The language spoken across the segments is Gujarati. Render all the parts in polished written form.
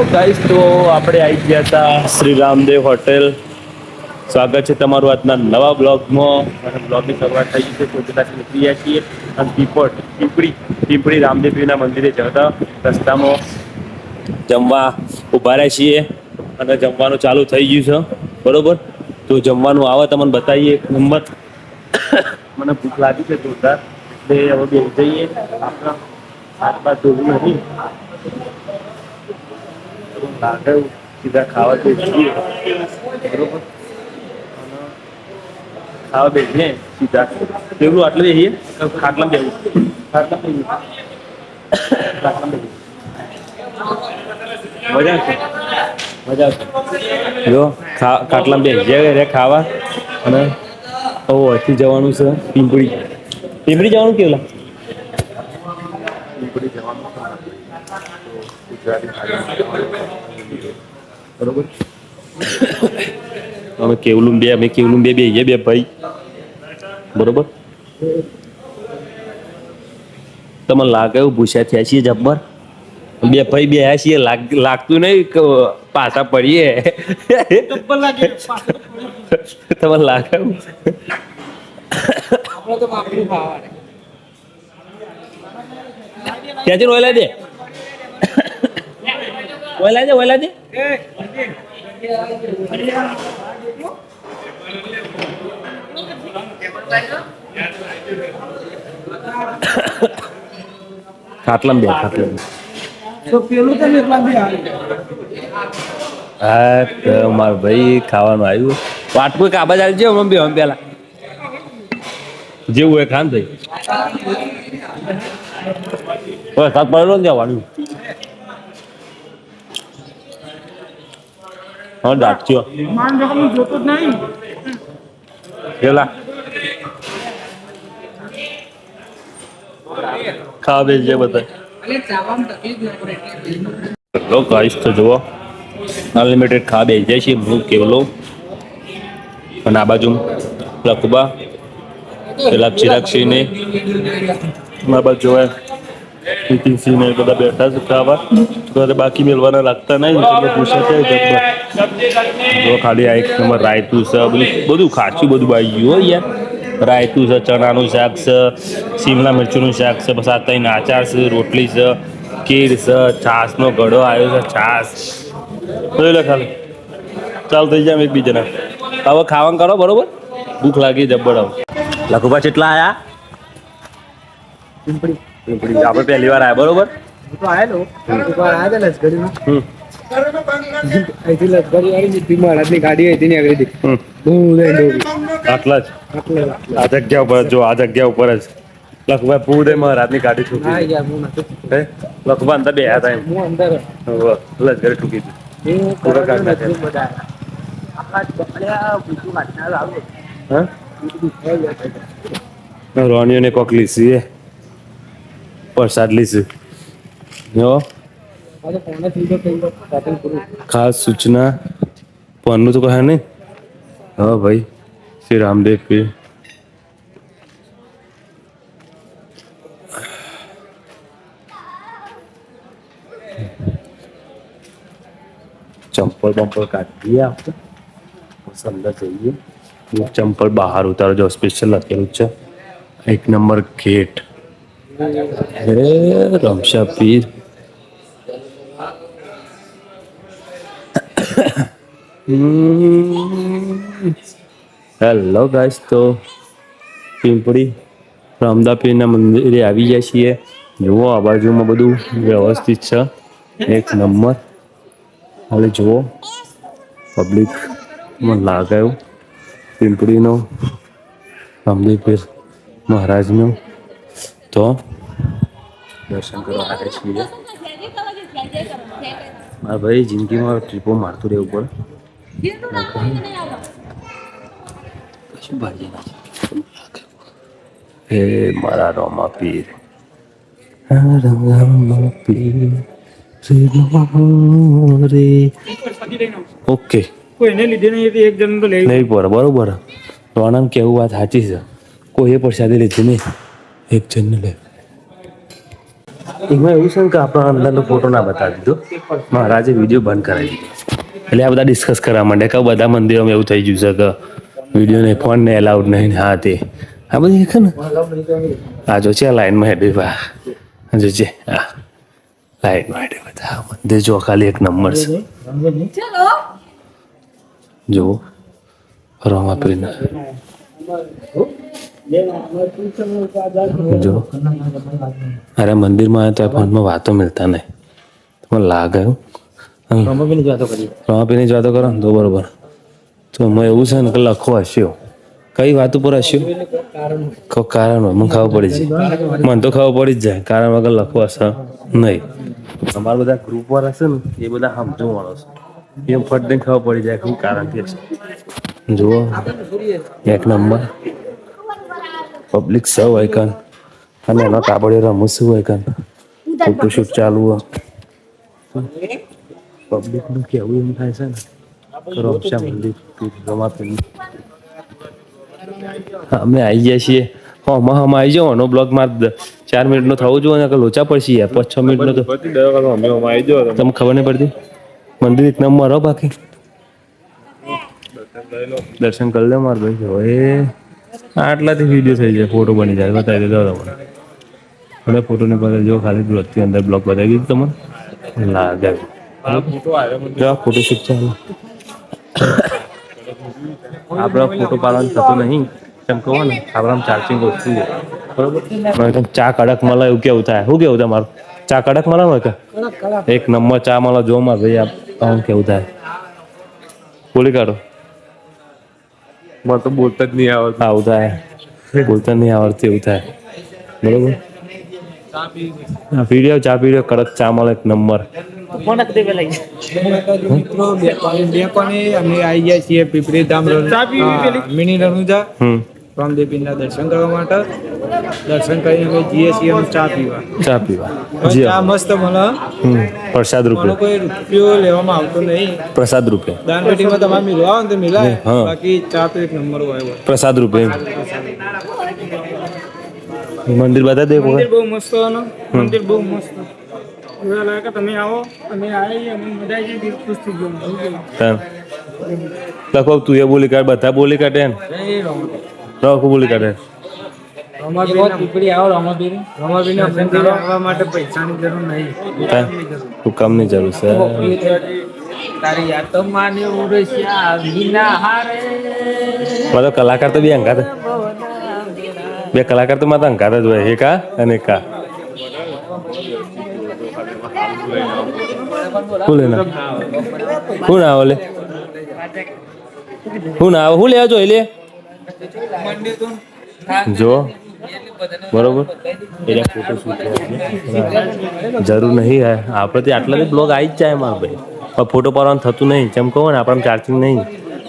ગાઈસ તો આપણે આવી ગયા હતા શ્રી રામદેવ હોટેલ. સ્વાગત છે તમારું આજના નવા બ્લોગમાં અને બ્લોગની શરૂઆત થઈ ગઈ છે તો કદાચ નીકળી ગયા છીએ અને પીપળી રામદેવના મંદિરે જતા રસ્તામાં જમવા ઊભા રહ્યા છીએ અને જમવાનું ચાલુ થઈ ગયું છે બરોબર. તો જમવાનું આવે તમને બતાવીએ એક નંબર. મને ભૂખ લાગી છે જોરદાર એટલે હવે બેસી જઈએ. આપણા હાથ બાદ ધોવું નથી લાગે સીધા ખાવા બેસીએ બરોબર. ખાવા બેસીએ સીધા ટેબલું આટલે બેસીએ ખાટલામાં બેસવું ખાટલામાં બેસીએ મજા આવશે જો ખાટલામાં બેસીએ રે ખાવા. અને અહીંથી જવાનું છે પીપળી જવાનું કેવલા પીપળી જવાનું ગુજરાતી બરોબર. અમે કેવલું બે બેહીએ બે ભાઈ બરોબર. તમને લાગે એવું ભૂસ્યા થયા છીએ જબ્બર બે ભાઈ બેહ્યા છીએ લાગતું નહીં પાછા પડીએ તમને લાગે એવું ક્યાંથી ઓયલા દે ઓયલા દે ખાટલામાં હા તો માર ભાઈ ખાવાનું આવ્યું વાટકું કાબા ચાલજે હમણાં બે પેલા જેવું હોય ખાન થઈ સાત પડેલો ને જવાનું હા દાટચ્યો પેલા ખાવા બેસજે બધા ગાઈસ તો જુઓ અનલિમિટેડ ખાવા બેસી જાય છે હું કેવલો અને આ બાજુ લકુબા પેલા ચિરાગસિંહ ને આ બાજુ જોવાય નીતિનસિંહ ને બધા બેઠા છે ખાવા તો બાકી મેળવાના લાગતા નહીં એટલે પૂછે છે જો ખાલી આ એક નંબર રાયતું છે બધું ખાચું બધું આવી ગયું યાર. રાયતું છે ચણાનું શાક છે શિમલા મિરચીનું શાક છે બસ આ ત્રણ આચાર છે રોટલી છે ખીર છે છાશનો ઘડો આવ્યો છે છાશ જોઈ લે ખાલી ચાલ થઈ જાય એકબીજાના હવે ખાવાનું કરો બરોબર. ભૂખ લાગી જબ્બર હવે લખુભા કેટલા આયા આપણે પહેલી વાર આવ્યા બરોબર. ગાડી હતી આટલા જ આ જગ્યા ઉપર જો આ જગ્યા ઉપર જ લખભાઈ પૂરે મહારાજની ગાડી ઠૂકી લખભા અંદર બે હતા એમ લશ્કરે ઠૂકી હતી પૂરા કાઢ રોનીઓને કોક લીસી પ્રસાદ લીસી ખાસ સૂચના ફોનનું તો કહે નહીં. હા ભાઈ શ્રી રામદેવ પીર ચંપલ બંપલ કાઢીએ આપણે અંદર જઈએ. ચંપલ બહાર ઉતારો જો સ્પેશિયલ લખેલું છે એક નંબર ગેટ રમશા પીર. હેલો ગાઈસ તો પીપળી રામદાપીરના મંદિરે આવી ગયા છીએ. જુઓ આ બાજુમાં બધું વ્યવસ્થિત છે એક નંબર. હવે જુઓ પબ્લિક મને લાગે એવું પીપળીનો રામદેવ પીર મહારાજનો તો દર્શન કરવા આવે છીએ. હા ભાઈ જિંદગીમાં ટ્રીપો મારતું રહેવું પડે. હે મારા રોમા પીર ઓકે કોઈને લીધે નહીં એક જણ તો નહીં પડે બરોબર. રોણામ કેવું વાત સાચી છે કોઈ એ પ્રસાદી લીધી નહીં એક જણને લે એમાં એવું છે ને કે આપણો અંદરનો ફોટો ના બતાવી દીધો, મહારાજે વિડીયો બંધ કરાવી દીધો. એટલે આ બધા ડિસ્કસ કરવા માંડે કે બધા મંદિરોમાં એવું થઈ ગયું છે કે વિડીયો ને ફોન ને એલાઉડ નહીં. હા તે આ બધી છે ને આ જો છે લાઈનમાં હેડી ભા જો છે હા લાઈનમાં હેડી બધા મંદિર જો ખાલી એક નંબર છે. જો રમાપીરના જો અરે મંદિરમાં આવે તો ફોનમાં વાતો મિલતા નહીં તમને લાગે રમાપીની જ વાતો કરો ને તો બરોબર. તો એમાં એવું છે ને કે લખો હસ્યો કઈ વાત ઉપર હસ્યો કારણ હોય મને ખબર પડી જાય, મને તો ખબર પડી જ જાય કારણ વગર લખો હશે નહીં. અમારા બધા ગ્રુપ વાળા હશે ને એ બધા સમજો માણસ એમ ફટ દઈને ખબર પડી જાય શું કારણ કે જુઓ એક નંબર પબ્લિક સૌ હોય કાન અને એનો કાબડિયો રમું શું હોય કાન ફોટોશૂટ ચાલુ હોય પબ્લિકનું કેવું એમ થાય છે ને રમશા મંદિર રમાપીર અમે આવી જાય છીએ હમ આવી જાઓ એનો બ્લોગ માર 4 મિનિટનો થવો જોઈએ ને લોચા પડશે યાર 5-6 મિનિટનો તો તમને ખબર નહીં પડતી. મંદિર એક નંબર હો બાકી દર્શન કરી લે માર ભાઈ હવે આટલાથી વિડીયો થઈ જાય ફોટો બની જાય બતાવી દેજો તમને અને ફોટો ને બતાવી જો ખાલી બ્લોગથી અંદર બ્લોગ બતાવી દીધું તમને લાગે ફોટોશૂટ ચાલો આપણા ફોટો પાડવાનું થતું નહીં તેમ કહો ને આપણા ચાર્જિંગ ઓછું છે બરોબર. ચા કડક મળે એવું કેવું થાય શું કેવું તમારું ચા કડક મળે હોય કે એક નંબર ચા મળે જો માર ભાઈ આમ કેવું થાય બોલી કાઢો. મને તો બોલતા જ નહીં આવડતું આવું થાય બોલતા નહીં આવડતું એવું થાય બરોબર. પીડ્યો ચા પીડ્યો કડક ચા મળે એક નંબર. મિત્રો અમે આવી ગયા છીએ પીપળી ધામ મિની રણુજા રામદેવપીરના દર્શન કરવા માટે. દર્શન કરીને અમે જઈએ છીએ ચા પીવા ચા મસ્ત મળે પ્રસાદ રૂપે કોઈ રૂપિયો લેવામાં આવતો નહીં પ્રસાદ રૂપે દાન પેટીમાં તમારે મિલવા આવે તો મિલાય બાકી ચા તો એક નંબર હોય પ્રસાદ રૂપે. મંદિર બતા દે મંદિર બહુ મસ્ત મંદિર બહુ મસ્ત તમે આવો અમે આવી અમે મજા આવી ગઈ ખુશ થઈ ગયો લખો તું એ બોલી કાઢ બધા બોલી કાઢે ને લખો બોલી કાઢે માટે પૈસાની જરૂર નહીં તું કામની જરૂર છે મારો કલાકાર તો બે અંગાત બે કલાકાર તો મારા અંગાત જ હોય એક આ અને એક આ શું ના ઓલે શું ના શું લેવા જોઈ લે જો બરોબર જરૂર નહીં હે આપણે આટલા બ્લોગ આવી જ જાય મારા ભાઈ પણ ફોટો પાડવાનું થતું નહીં જેમ કહો ને આપણે ચાર્જિંગ નહીં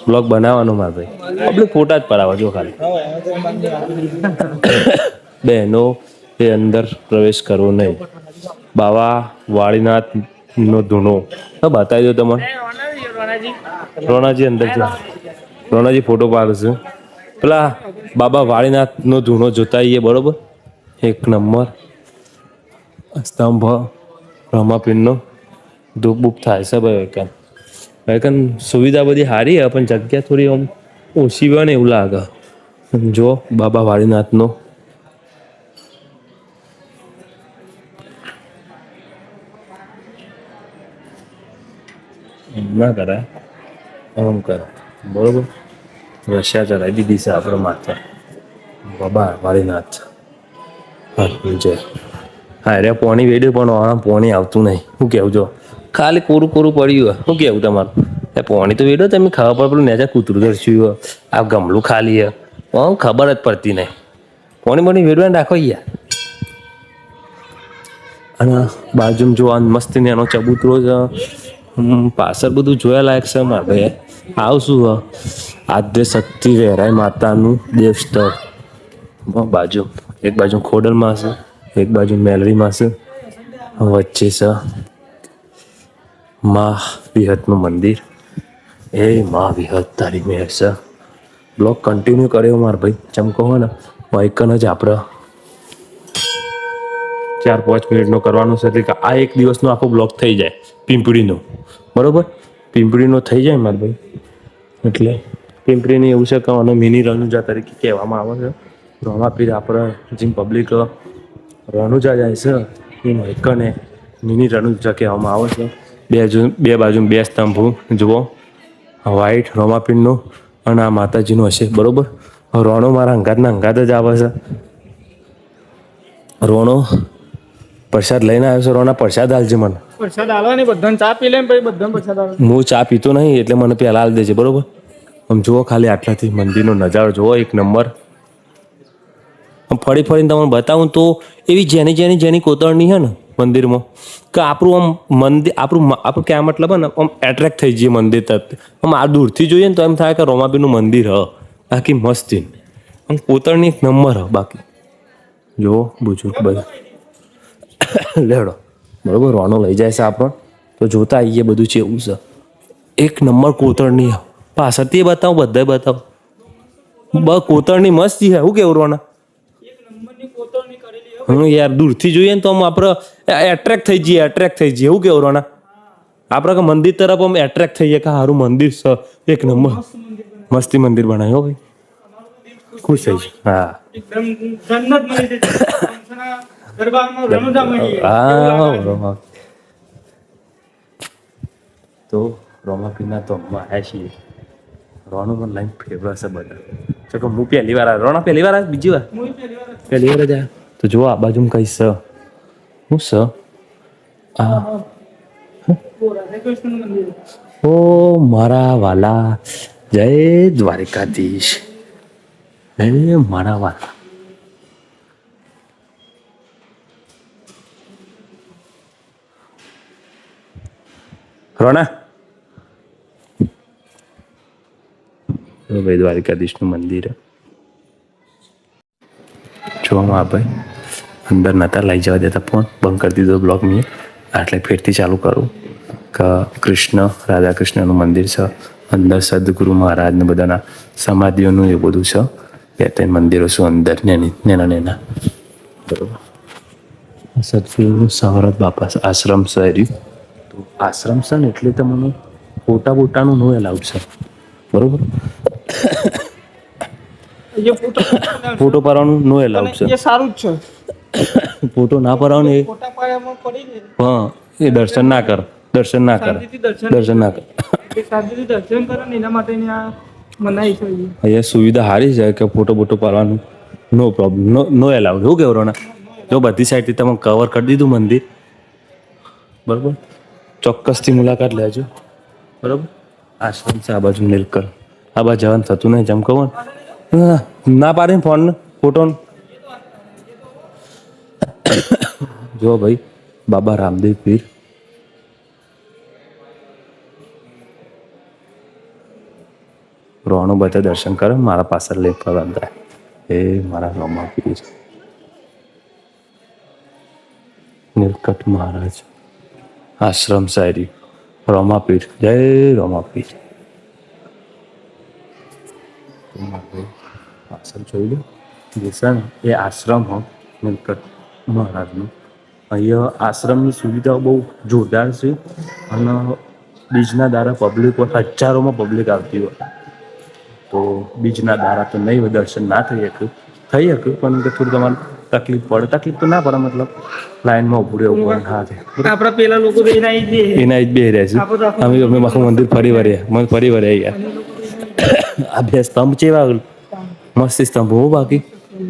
બ્લોગ બનાવવાનો મારા ભાઈ પબ્લિક ફોટા જ પડાવવા જો ખાલી બહેનો એ અંદર પ્રવેશ કરવો નહીં. બાવા વાળીનાથ નો ધૂણો બતાવી દો તમને રોણાજી અંદર છે રોણાજી ફોટો પાડશે પેલા બાબા વાળીનાથ નો ધૂણો જોતા આવીએ બરોબર એક નંબર સ્તંભ રમાપીરનો ધૂપ બૂપ થાય છે ભાઈ સુવિધા બધી સારી હે પણ જગ્યા થોડી આમ ઓછી હોય ને એવું લાગે. જો બાબા વાળીનાથનો ના કરાય આમ કરે બરોબર. રશિયા ચલાવી દીધી છે આપણે માથે બાબા વાળીનાથ જય હા રે પોણી વેડ્યું પણ પોણી આવતું નહીં શું કેવું જો ખાલી કોરું પડ્યું શું કેવું તમારું એ પોણી તો વેડો તમે ખબર પડે પેલું નેચા કૂતરું દર્શ્યું આ ગમલું ખાલી હે ખબર જ પડતી નહીં પોણી વેડવાને રાખો યાર. અને બાજુમાં જો આ મસ્તી ને એનો ચબૂતરો છે પાછળ બધું જોયા લાયક છે મારે ભાઈ આવશું આદ્ય શક્તિ વહેરાય માતાનું દેવસ્થળ બાજુ એક બાજુ ખોડલમાં છે એક બાજુ મેલરીમાં છે વચ્ચે છે મા વિહતનું મંદિર એ મા વિહત તારી મેર છે. બ્લોગ કન્ટિન્યુ કર્યો મારા ભાઈ ચમકો હોય ને વાઇકન જ આપણે 4-5 મિનિટનો કરવાનો છે. એટલે કે આ એક દિવસનો આખો બ્લોક થઈ જાય પિંપળીનો, બરોબર. પિંપળીનો થઈ જાય મારા ભાઈ. એટલે પિંપળીની એવું છે કે અને મિની રણુજા તરીકે કહેવામાં આવે છે. રોમાપીર આપણે જેમ પબ્લિક રણુજા જાય છે એ મહેકને મિની રણુજા કહેવામાં આવે છે. બે બાજુ 2 સ્તંભો જુઓ, વ્હાઈટ રોમાપીરનું અને આ માતાજીનું હશે, બરોબર. રોણો મારા અંગાતના અંગાત જ આવે છે. રોણો પ્રસાદ લઈને આવ્યો છે. રોણા પ્રસાદ હાલજે મને. પ્રસાદ આલો ને બધાને ચા પી લે ને પછી બધાને પ્રસાદ આલો. હું ચા પીતો નહીં એટલે મને પહેલાં હાલ દેજે, બરોબર. આમ જુઓ ખાલી આટલાથી મંદિરનો નજારો જુઓ, એક નંબર. આમ ફરી ફરીને તમને બતાવું તો એવી જેની કોતરણી છે ને મંદિરમાં કે આપણું આમ મંદિર આપણું ક્યાં મતલબ ને આમ એટ્રેક્ટ થઈ જઈએ મંદિર તરફ. આમ આ દૂરથી જોઈએ ને તો એમ થાય કે રોમાપીરનું મંદિર હ બાકી મસ્તી આમ કોતરણી એક નંબર હ. બાકી જુઓ બુજુર્ગ બધા લેડો, બરોબર. રોનો લઈ જાય છે આપણને તો જોતા આવીએ બધું ચેવું છે. એક નંબર કોતરણી પાછળથી બતાવું, બધાય બતાવું. કોતરણી મસ્તી છે. શું કેવું રોના? યાર દૂરથી જોઈએ ને તો આમ આપણે એટ્રેક્ટ થઈ જઈએ. શું કેવું રોના? આપણે કે મંદિર તરફ આમ એટ્રેક્ટ થઈએ કે સારું મંદિર છે, એક નંબર મસ્તી મંદિર બનાવ્યો ભાઈ. ખુશ થઈ જાય. હા તો રોમાપીરના તો અમે આવ્યા છીએ. રોનું મને લાઈન ફેવરેટ છે બધા. ચાલો હું પહેલી વાર આવ્યો. રોના પહેલી વાર આવ્યો? બીજી વાર? પહેલી વાર જ આવ્યો. તો જુઓ આ બાજુ કઈ છે? શું છે? ઓ મારા વાલા, જય દ્વારિકાધીશ. મારા વાલા, રોના ભાઈ દ્વારિકાધીશનું મંદિર જોવામાં ભાઈ. અંદર નહોતા લઈ જવા દેતા, ફોન બંધ કરી દીધો બ્લોગ મેં. એટલે ફેરથી ચાલુ કરું કે રાધા કૃષ્ણનું મંદિર છે. અંદર સદગુરુ મહારાજને બધાના સમાધિઓનું એ બધું છે. 2-3 મંદિરો છે અંદર નેના બરોબર. સદગુરુ સવારત બાપા આશ્રમ છે. તો આશ્રમ છે ને એટલે તમને બોટાનું નો એલાઉડ છે, બરોબર. ફોટો પાડવાનું નો એલાઉડ છે. સારું જ છે. ફોટો ના પાડવાનું હા, એ દર્શન ના કર. દર્શન ના કર. એના માટે મનાઈ છે. અહીંયા સુવિધા સારી છે કે ફોટો પાડવાનું નો પ્રોબ્લેમ, નો એલાઉડ. શું કેવું રોના? જો બધી સાઈડથી તમે કવર કરી દીધું મંદિર, બરોબર. ચોક્કસથી મુલાકાત લેજો, બરોબર. આશ્રમ છે આ બાજુ નીલકંઠ. આ બાજુ જવાનું થતું નહીં, જેમ કહું ના પાડીને ફોન ફોટો. જો ભાઈ બાબા રામદેવ પીર. રોણો બધા દર્શન કરે મારા પાછળ લઈ ફરવા. એ મારા રોમાપીર નીલકંઠ મહારાજ આશ્રમ શાયરી રોમાપીર. જય રોમાપીર. આશ્રમ જોઈ લો જે છે ને એ આશ્રમ હો નીલકંઠ મહારાજનું. અહીંયા આશ્રમની સુવિધાઓ બહુ જોરદાર છે. અને બીજના દારા પબ્લિક હોય, હજારોમાં પબ્લિક આવતી હોય. તો બીજના દારા તો નહીં હોય, દર્શન ના થઈ શક્યું પણ થોડું તમારે તકલીફ તો ના પડે. મતલબ લાઈનમાં ઉભું રહેવું પડે. હા છે આપણા પેલા લોકો એના જ બે રહ્યા છે. અમે આખું મંદિર ફરી વળ્યા યાર. આ 2 સ્તંભ ચેવા મસ્ત સ્તંભ હો બાકી.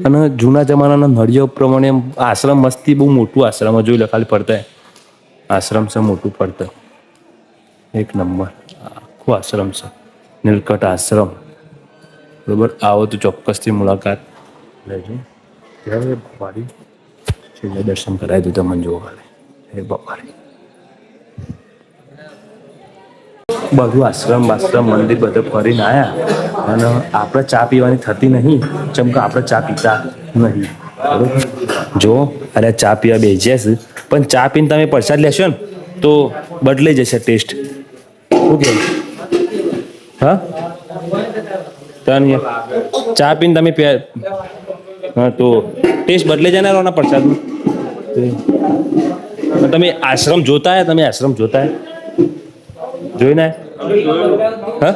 અને જૂના જમાનાના નળિયો પ્રમાણે આશ્રમ મસ્તી બહુ મોટું આશ્રમ જોઈ લે. ખાલી ફરતા આશ્રમ છે મોટું ફરતા એક નંબર આખું આશ્રમ છે નીલકંઠ આશ્રમ, બરોબર. આવો તો ચોક્કસથી મુલાકાત લેજો. જય ભવારી. છેલ્લે દર્શન કરાવી દીધું તમને જોવા ખાલી. જય ભવારી. બધું આશ્રમ મંદિર બધું ફરીને આવ્યા. અને આપણે ચા પીવાની થતી નહીં, ચમકે આપણે ચા પીતા નહીં, બરોબર. જો અરે ચા પીવા બેસી જશે, પણ ચા પીને તમે પ્રસાદ લેશો ને તો બદલાઈ જશે ટેસ્ટ. શું કે હા ચા પીને તમે હા તો ટેસ્ટ બદલાઈ જાય ને રોના પ્રસાદનું. તમે આશ્રમ જોતા હે? તમે આશ્રમ જોતા હે? જોઈને હા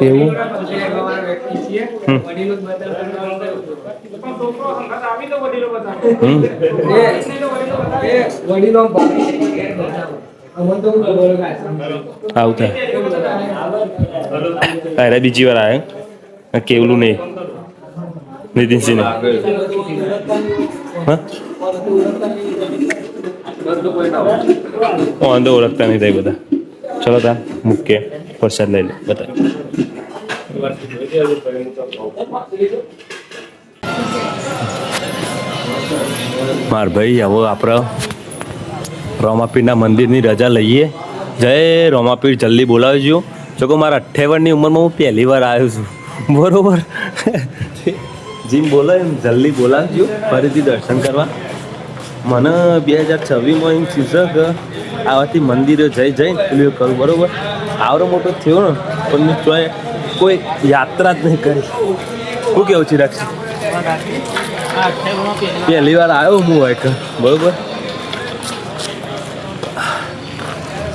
એવું આવું થાય બીજી વાર આવે કેવલું નહીં નીતિનસિંહ હા વાંધો ઓળખતા નહીં થાય બધા. ચલો તા મૂકીએ પ્રસાદ લઈ લે બધા. માર ભાઈ હવે આપણે રોમાપીરના મંદિરની રજા લઈએ. જય રોમાપીર જલ્દી બોલાવજો. જો કે મારા 58ની ઉંમરમાં હું પહેલી વાર આવ્યો છું બરોબર. જીમ બોલાય એમ જલ્દી બોલાવજો ફરીથી દર્શન કરવા. મને 2026માં એમ થયું કે આવાથી મંદિરે જઈને પેલું કરું બરોબર. આવડો મોટો થયો ને પણ મેં કોઈ યાત્રા જ નહીં કરી. શું કેવું છે રાખી? પહેલી વાર આવ્યો હું હોય બરોબર.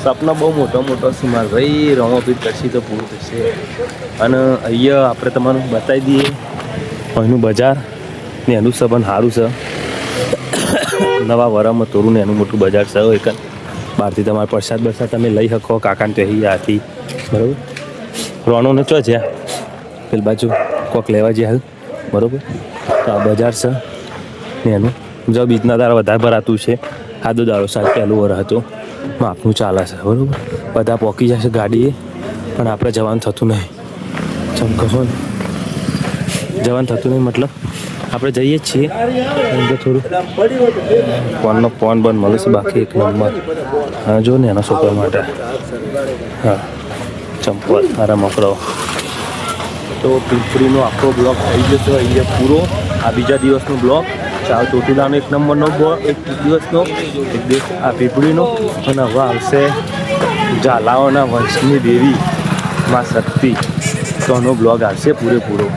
સપના બહુ મોટા મોટા છે મારા ભાઈ. રોમાપીર કરશી તો પૂરું થશે. અને અહીંયા આપણે તમને બતાવી દઈએ અહીંનું બજાર ને એનું સંબંધ સારું છે. નવા વરામાં તોરું ને એનું મોટું બજાર છે. એક બહારથી તમારે પ્રસાદ બરસાદ તમે લઈ શકો. કાકાને તો અહીં આથી બરાબર. રોણોને ચો જ્યાં પેલી બાજુ કોક લેવા જ્યાં હાલ બરાબર. તો આ બજાર છે ને એનું જો બીજના દાડા વધારે ભરાતું છે. આદો દાડો સાત પહેલું વર હતો માપનું ચાલે છે બરાબર. બધા પોકી જશે ગાડીએ પણ આપણે જવાનું થતું નહીં. ચમકશો ને જવાનું થતું નહીં મતલબ આપણે જઈએ જ છીએ એમ તો થોડું ફોનનો ફોન બંધ મળે છે બાકી એક નંબર. હા જો ને એના છોકરા માટે હા ચંપલ મારા મકડો. તો પીપળીનો આખો બ્લોક થઈ જશે અહીંયા પૂરો. આ બીજા દિવસનો બ્લોક. ચાર ચોટીલાનો એક નંબરનો એક દિવસનો એક દિવસ આ પીપળીનો. અને હવે આવશે ઝાલાઓના વંશની દેવી માં શક્તિ તોનો બ્લોગ આવશે પૂરેપૂરો.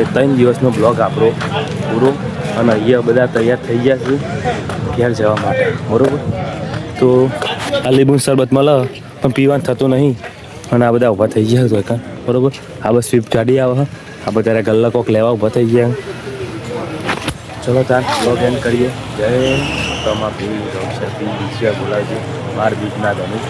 એ 3 દિવસનો બ્લોગ આપણો પૂરો. અને અહીંયા બધા તૈયાર થઈ ગયા છે ઘેર જવા માટે બરાબર. તો આ લીંબુનું શરબત મળે પણ પીવાનું થતું નહીં. અને આ બધા ઊભા થઈ ગયા તો કાં બરાબર. આ બસ સ્વિફ્ટ ગાડી આવે. આ બધા ગલ્લા કોક લેવા ઊભા થઈ ગયા. ચલો તાર બ્લોગ એન્ડ કરીએ. જય રોમાપીર બોલાવજો માર બીજના ધનુષ.